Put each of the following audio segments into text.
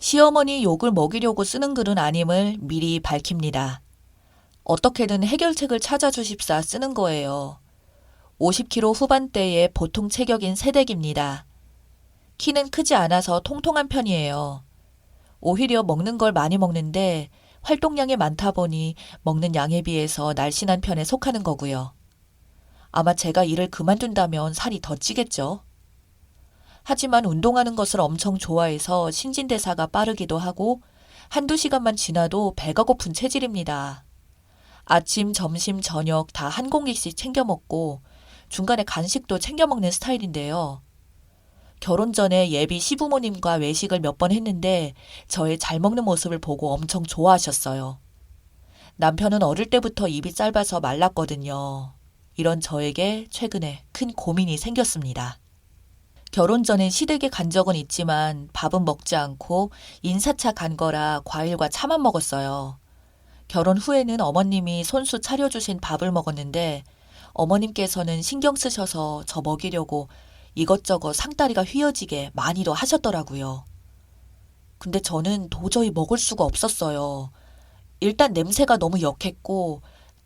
시어머니 욕을 먹이려고 쓰는 글은 아님을 미리 밝힙니다. 어떻게든 해결책을 찾아주십사 쓰는 거예요. 50kg 후반대의 보통 체격인 새댁입니다. 키는 크지 않아서 통통한 편이에요. 오히려 먹는 걸 많이 먹는데 활동량이 많다 보니 먹는 양에 비해서 날씬한 편에 속하는 거고요. 아마 제가 일을 그만둔다면 살이 더 찌겠죠. 하지만 운동하는 것을 엄청 좋아해서 신진대사가 빠르기도 하고 한두 시간만 지나도 배가 고픈 체질입니다. 아침, 점심, 저녁 다 한 공기씩 챙겨 먹고 중간에 간식도 챙겨 먹는 스타일인데요. 결혼 전에 예비 시부모님과 외식을 몇 번 했는데 저의 잘 먹는 모습을 보고 엄청 좋아하셨어요. 남편은 어릴 때부터 입이 짧아서 말랐거든요. 이런 저에게 최근에 큰 고민이 생겼습니다. 결혼 전엔 시댁에 간 적은 있지만 밥은 먹지 않고 인사차 간 거라 과일과 차만 먹었어요. 결혼 후에는 어머님이 손수 차려주신 밥을 먹었는데 어머님께서는 신경 쓰셔서 저 먹이려고 이것저것 상다리가 휘어지게 많이도 하셨더라고요. 근데 저는 도저히 먹을 수가 없었어요. 일단 냄새가 너무 역했고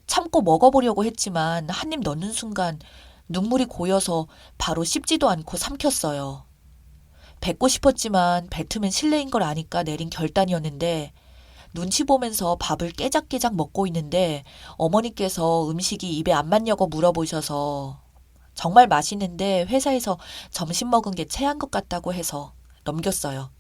참고 먹어보려고 했지만 한 입 넣는 순간 눈물이 고여서 바로 씹지도 않고 삼켰어요. 뱉고 싶었지만 뱉으면 실례인 걸 아니까 내린 결단이었는데 눈치 보면서 밥을 깨작깨작 먹고 있는데 어머니께서 음식이 입에 안 맞냐고 물어보셔서 정말 맛있는데 회사에서 점심 먹은 게 체한 것 같다고 해서 넘겼어요.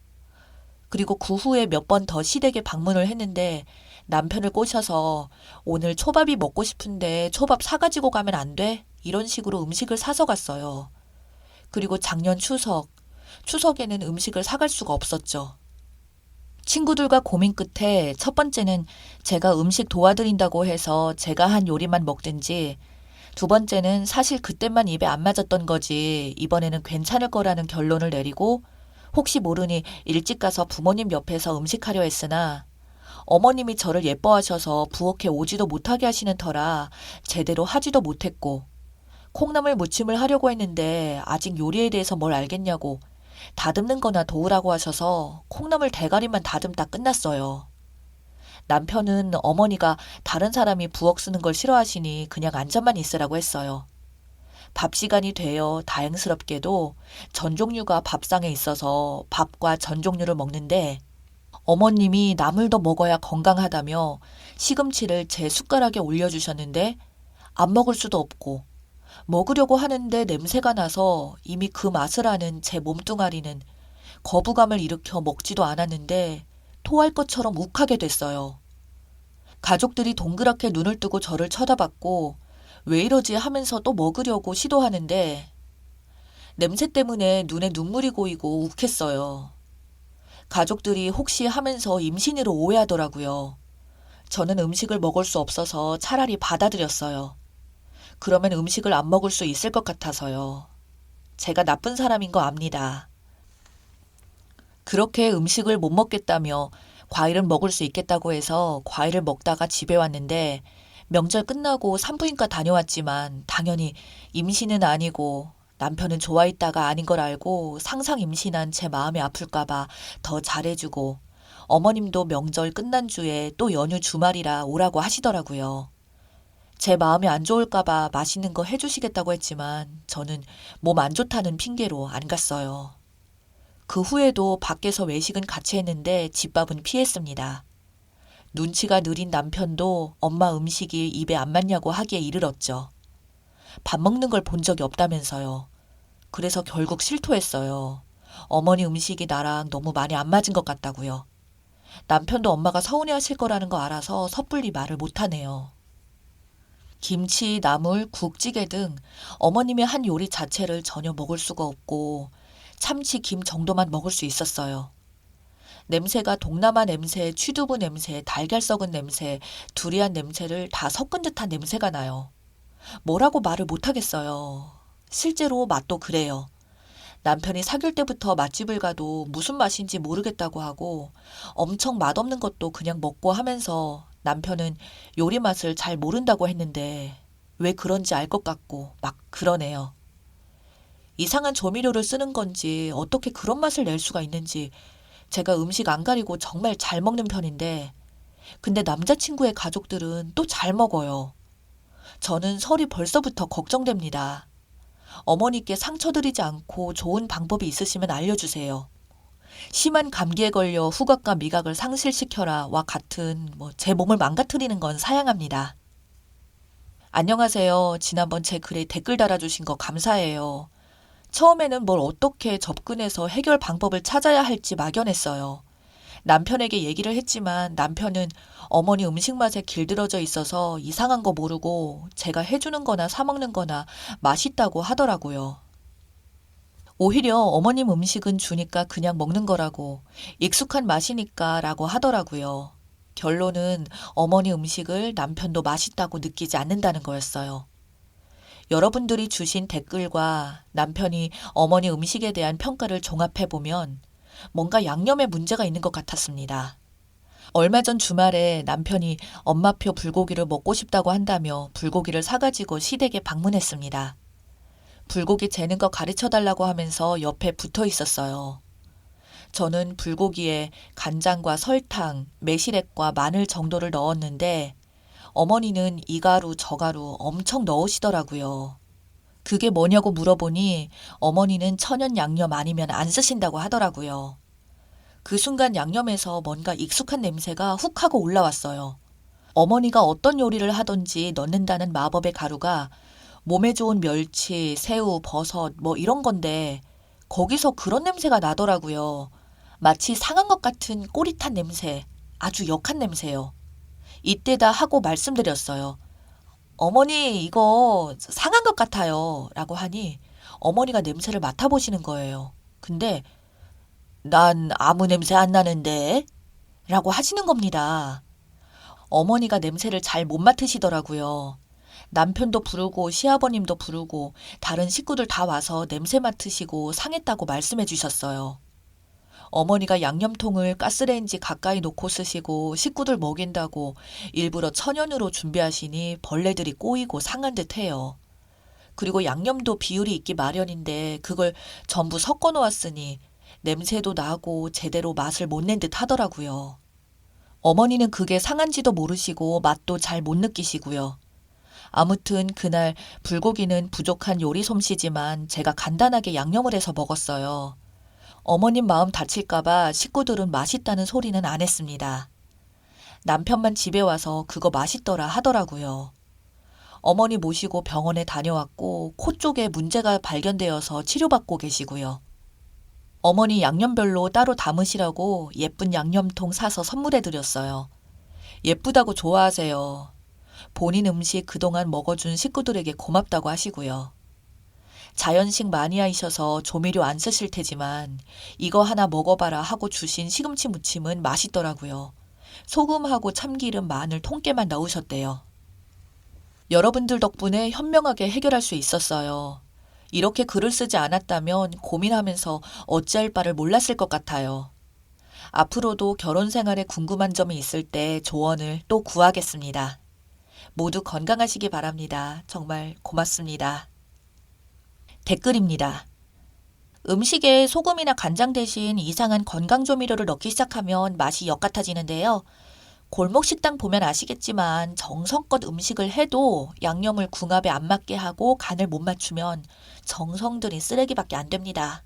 그리고 그 후에 몇 번 더 시댁에 방문을 했는데 남편을 꼬셔서 오늘 초밥이 먹고 싶은데 초밥 사가지고 가면 안 돼? 이런 식으로 음식을 사서 갔어요. 그리고 작년 추석에는 음식을 사갈 수가 없었죠. 친구들과 고민 끝에 첫 번째는 제가 음식 도와드린다고 해서 제가 한 요리만 먹든지 두 번째는 사실 그때만 입에 안 맞았던 거지 이번에는 괜찮을 거라는 결론을 내리고 혹시 모르니 일찍 가서 부모님 옆에서 음식하려 했으나 어머님이 저를 예뻐하셔서 부엌에 오지도 못하게 하시는 터라 제대로 하지도 못했고 콩나물 무침을 하려고 했는데 아직 요리에 대해서 뭘 알겠냐고 다듬는 거나 도우라고 하셔서 콩나물 대가리만 다듬다 끝났어요. 남편은 어머니가 다른 사람이 부엌 쓰는 걸 싫어하시니 그냥 앉아만 있으라고 했어요. 밥 시간이 되어 다행스럽게도 전 종류가 밥상에 있어서 밥과 전 종류를 먹는데 어머님이 나물 더 먹어야 건강하다며 시금치를 제 숟가락에 올려주셨는데 안 먹을 수도 없고 먹으려고 하는데 냄새가 나서 이미 그 맛을 아는 제 몸뚱아리는 거부감을 일으켜 먹지도 않았는데 토할 것처럼 욱하게 됐어요. 가족들이 동그랗게 눈을 뜨고 저를 쳐다봤고 왜 이러지 하면서 또 먹으려고 시도하는데 냄새 때문에 눈에 눈물이 고이고 욱했어요. 가족들이 혹시 하면서 임신으로 오해하더라고요. 저는 음식을 먹을 수 없어서 차라리 받아들였어요. 그러면 음식을 안 먹을 수 있을 것 같아서요. 제가 나쁜 사람인 거 압니다. 그렇게 음식을 못 먹겠다며 과일은 먹을 수 있겠다고 해서 과일을 먹다가 집에 왔는데 명절 끝나고 산부인과 다녀왔지만 당연히 임신은 아니고 남편은 좋아했다가 아닌 걸 알고 상상 임신한 제 마음이 아플까봐 더 잘해주고 어머님도 명절 끝난 주에 또 연휴 주말이라 오라고 하시더라고요. 제 마음이 안 좋을까봐 맛있는 거 해주시겠다고 했지만 저는 몸 안 좋다는 핑계로 안 갔어요. 그 후에도 밖에서 외식은 같이 했는데 집밥은 피했습니다. 눈치가 느린 남편도 엄마 음식이 입에 안 맞냐고 하기에 이르렀죠. 밥 먹는 걸 본 적이 없다면서요. 그래서 결국 실토했어요. 어머니 음식이 나랑 너무 많이 안 맞은 것 같다고요. 남편도 엄마가 서운해하실 거라는 거 알아서 섣불리 말을 못하네요. 김치, 나물, 국찌개 등 어머님의 한 요리 자체를 전혀 먹을 수가 없고 참치, 김 정도만 먹을 수 있었어요. 냄새가 동남아 냄새, 취두부 냄새, 달걀 썩은 냄새, 두리안 냄새를 다 섞은 듯한 냄새가 나요. 뭐라고 말을 못하겠어요. 실제로 맛도 그래요. 남편이 사귈 때부터 맛집을 가도 무슨 맛인지 모르겠다고 하고 엄청 맛없는 것도 그냥 먹고 하면서 남편은 요리 맛을 잘 모른다고 했는데 왜 그런지 알 것 같고 막 그러네요. 이상한 조미료를 쓰는 건지 어떻게 그런 맛을 낼 수가 있는지 제가 음식 안 가리고 정말 잘 먹는 편인데, 근데 남자친구의 가족들은 또 잘 먹어요. 저는 설이 벌써부터 걱정됩니다. 어머니께 상처드리지 않고 좋은 방법이 있으시면 알려주세요. 심한 감기에 걸려 후각과 미각을 상실시켜라와 같은 제 몸을 망가뜨리는 건 사양합니다. 안녕하세요. 지난번 제 글에 댓글 달아주신 거 감사해요. 처음에는 뭘 어떻게 접근해서 해결 방법을 찾아야 할지 막연했어요. 남편에게 얘기를 했지만 남편은 어머니 음식 맛에 길들어져 있어서 이상한 거 모르고 제가 해주는 거나 사 먹는 거나 맛있다고 하더라고요. 오히려 어머님 음식은 주니까 그냥 먹는 거라고, 익숙한 맛이니까 라고 하더라고요. 결론은 어머니 음식을 남편도 맛있다고 느끼지 않는다는 거였어요. 여러분들이 주신 댓글과 남편이 어머니 음식에 대한 평가를 종합해보면 뭔가 양념에 문제가 있는 것 같았습니다. 얼마 전 주말에 남편이 엄마표 불고기를 먹고 싶다고 한다며 불고기를 사가지고 시댁에 방문했습니다. 불고기 재는 거 가르쳐달라고 하면서 옆에 붙어 있었어요. 저는 불고기에 간장과 설탕, 매실액과 마늘 정도를 넣었는데 어머니는 이 가루 저 가루 엄청 넣으시더라고요. 그게 뭐냐고 물어보니 어머니는 천연 양념 아니면 안 쓰신다고 하더라고요. 그 순간 양념에서 뭔가 익숙한 냄새가 훅 하고 올라왔어요. 어머니가 어떤 요리를 하던지 넣는다는 마법의 가루가 몸에 좋은 멸치, 새우, 버섯 이런 건데 거기서 그런 냄새가 나더라고요. 마치 상한 것 같은 꼬릿한 냄새, 아주 역한 냄새요. 이때다 하고 말씀드렸어요. 어머니 이거 상한 것 같아요 라고 하니 어머니가 냄새를 맡아보시는 거예요. 근데 난 아무 냄새 안 나는데 라고 하시는 겁니다. 어머니가 냄새를 잘 못 맡으시더라고요. 남편도 부르고 시아버님도 부르고 다른 식구들 다 와서 냄새 맡으시고 상했다고 말씀해 주셨어요. 어머니가 양념통을 가스레인지 가까이 놓고 쓰시고 식구들 먹인다고 일부러 천연으로 준비하시니 벌레들이 꼬이고 상한 듯 해요. 그리고 양념도 비율이 있기 마련인데 그걸 전부 섞어 놓았으니 냄새도 나고 제대로 맛을 못 낸 듯 하더라고요. 어머니는 그게 상한지도 모르시고 맛도 잘 못 느끼시고요. 아무튼 그날 불고기는 부족한 요리 솜씨지만 제가 간단하게 양념을 해서 먹었어요. 어머님 마음 다칠까봐 식구들은 맛있다는 소리는 안 했습니다. 남편만 집에 와서 그거 맛있더라 하더라고요. 어머니 모시고 병원에 다녀왔고 코 쪽에 문제가 발견되어서 치료받고 계시고요. 어머니 양념별로 따로 담으시라고 예쁜 양념통 사서 선물해드렸어요. 예쁘다고 좋아하세요. 본인 음식 그동안 먹어준 식구들에게 고맙다고 하시고요. 자연식 마니아이셔서 조미료 안 쓰실 테지만 이거 하나 먹어봐라 하고 주신 시금치 무침은 맛있더라고요. 소금하고 참기름, 마늘 통깨만 넣으셨대요. 여러분들 덕분에 현명하게 해결할 수 있었어요. 이렇게 글을 쓰지 않았다면 고민하면서 어찌할 바를 몰랐을 것 같아요. 앞으로도 결혼 생활에 궁금한 점이 있을 때 조언을 또 구하겠습니다. 모두 건강하시기 바랍니다. 정말 고맙습니다. 댓글입니다. 음식에 소금이나 간장 대신 이상한 건강조미료를 넣기 시작하면 맛이 역 같아지는데요. 골목 식당 보면 아시겠지만 정성껏 음식을 해도 양념을 궁합에 안 맞게 하고 간을 못 맞추면 정성 들인 쓰레기밖에 안 됩니다.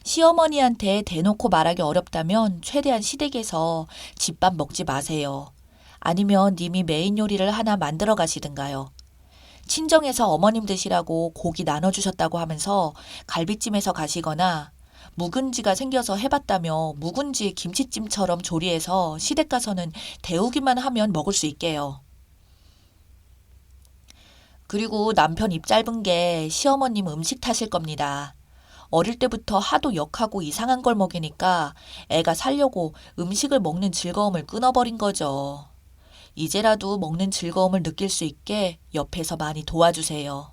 시어머니한테 대놓고 말하기 어렵다면 최대한 시댁에서 집밥 먹지 마세요. 아니면 님이 메인 요리를 하나 만들어 가시든가요. 친정에서 어머님 드시라고 고기 나눠주셨다고 하면서 갈비찜에서 가시거나 묵은지가 생겨서 해봤다며 묵은지 김치찜처럼 조리해서 시댁 가서는 데우기만 하면 먹을 수 있게요. 그리고 남편 입 짧은 게 시어머님 음식 탓일 겁니다. 어릴 때부터 하도 역하고 이상한 걸 먹이니까 애가 살려고 음식을 먹는 즐거움을 끊어버린 거죠. 이제라도 먹는 즐거움을 느낄 수 있게 옆에서 많이 도와주세요.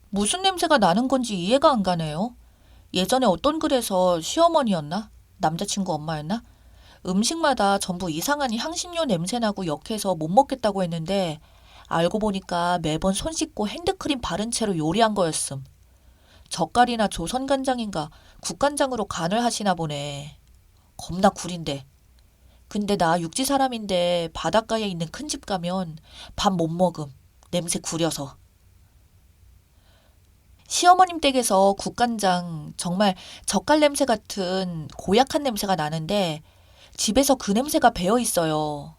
무슨 냄새가 나는 건지 이해가 안 가네요. 예전에 어떤 글에서 시어머니였나? 남자친구 엄마였나? 음식마다 전부 이상한 향신료 냄새나고 역해서 못 먹겠다고 했는데 알고 보니까 매번 손 씻고 핸드크림 바른 채로 요리한 거였음. 젓갈이나 조선간장인가 국간장으로 간을 하시나 보네. 겁나 구린데. 근데 나 육지 사람인데 바닷가에 있는 큰 집 가면 밥 못 먹음. 냄새 구려서. 시어머님 댁에서 국간장 정말 젓갈 냄새 같은 고약한 냄새가 나는데 집에서 그 냄새가 배어 있어요.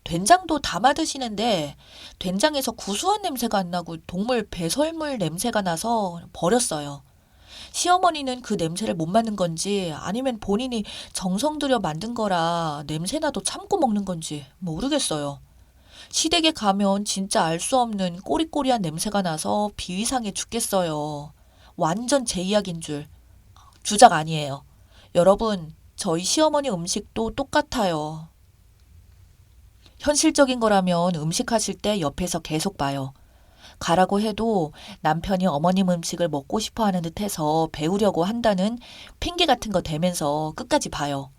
된장도 담아 드시는데 된장에서 구수한 냄새가 안 나고 동물 배설물 냄새가 나서 버렸어요. 시어머니는 그 냄새를 못 맡는 건지 아니면 본인이 정성 들여 만든 거라 냄새나도 참고 먹는 건지 모르겠어요. 시댁에 가면 진짜 알 수 없는 꼬리꼬리한 냄새가 나서 비위상해 죽겠어요. 완전 제 이야기인 줄. 주작 아니에요. 여러분, 저희 시어머니 음식도 똑같아요. 현실적인 거라면 음식 하실 때 옆에서 계속 봐요. 가라고 해도 남편이 어머님 음식을 먹고 싶어 하는 듯 해서 배우려고 한다는 핑계 같은 거 대면서 끝까지 봐요.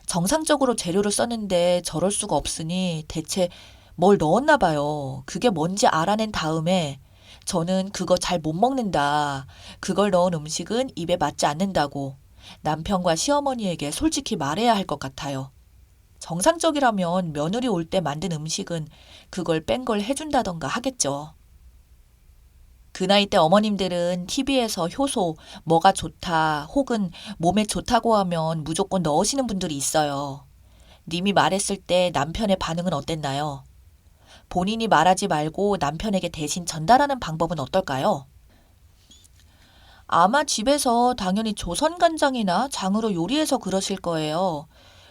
정상적으로 재료를 썼는데 저럴 수가 없으니 대체 뭘 넣었나 봐요. 그게 뭔지 알아낸 다음에 저는 그거 잘 못 먹는다. 그걸 넣은 음식은 입에 맞지 않는다고 남편과 시어머니에게 솔직히 말해야 할 것 같아요. 정상적이라면 며느리 올 때 만든 음식은 그걸 뺀 걸 해준다던가 하겠죠. 그 나이 때 어머님들은 TV에서 효소, 뭐가 좋다, 혹은 몸에 좋다고 하면 무조건 넣으시는 분들이 있어요. 님이 말했을 때 남편의 반응은 어땠나요? 본인이 말하지 말고 남편에게 대신 전달하는 방법은 어떨까요? 아마 집에서 당연히 조선간장이나 장으로 요리해서 그러실 거예요.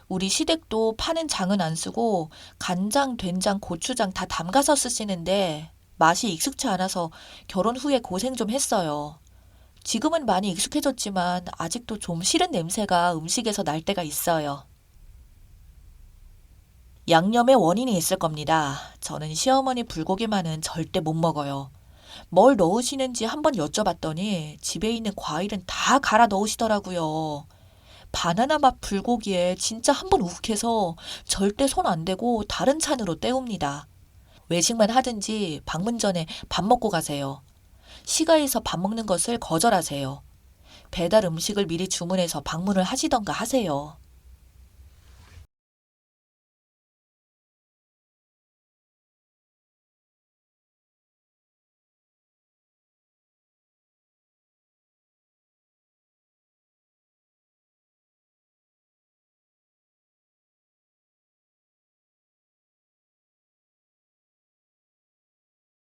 우리 시댁도 파는 장은 안 쓰고 간장, 된장, 고추장 다 담가서 쓰시는데 맛이 익숙치 않아서 결혼 후에 고생 좀 했어요. 지금은 많이 익숙해졌지만 아직도 좀 싫은 냄새가 음식에서 날 때가 있어요. 양념의 원인이 있을 겁니다. 저는 시어머니 불고기만은 절대 못 먹어요. 뭘 넣으시는지 한번 여쭤봤더니 집에 있는 과일은 다 갈아 넣으시더라고요. 바나나 맛 불고기에 진짜 한번 욱해서 절대 손 안 대고 다른 찬으로 때웁니다. 외식만 하든지 방문 전에 밥 먹고 가세요. 시가에서 밥 먹는 것을 거절하세요. 배달 음식을 미리 주문해서 방문을 하시던가 하세요.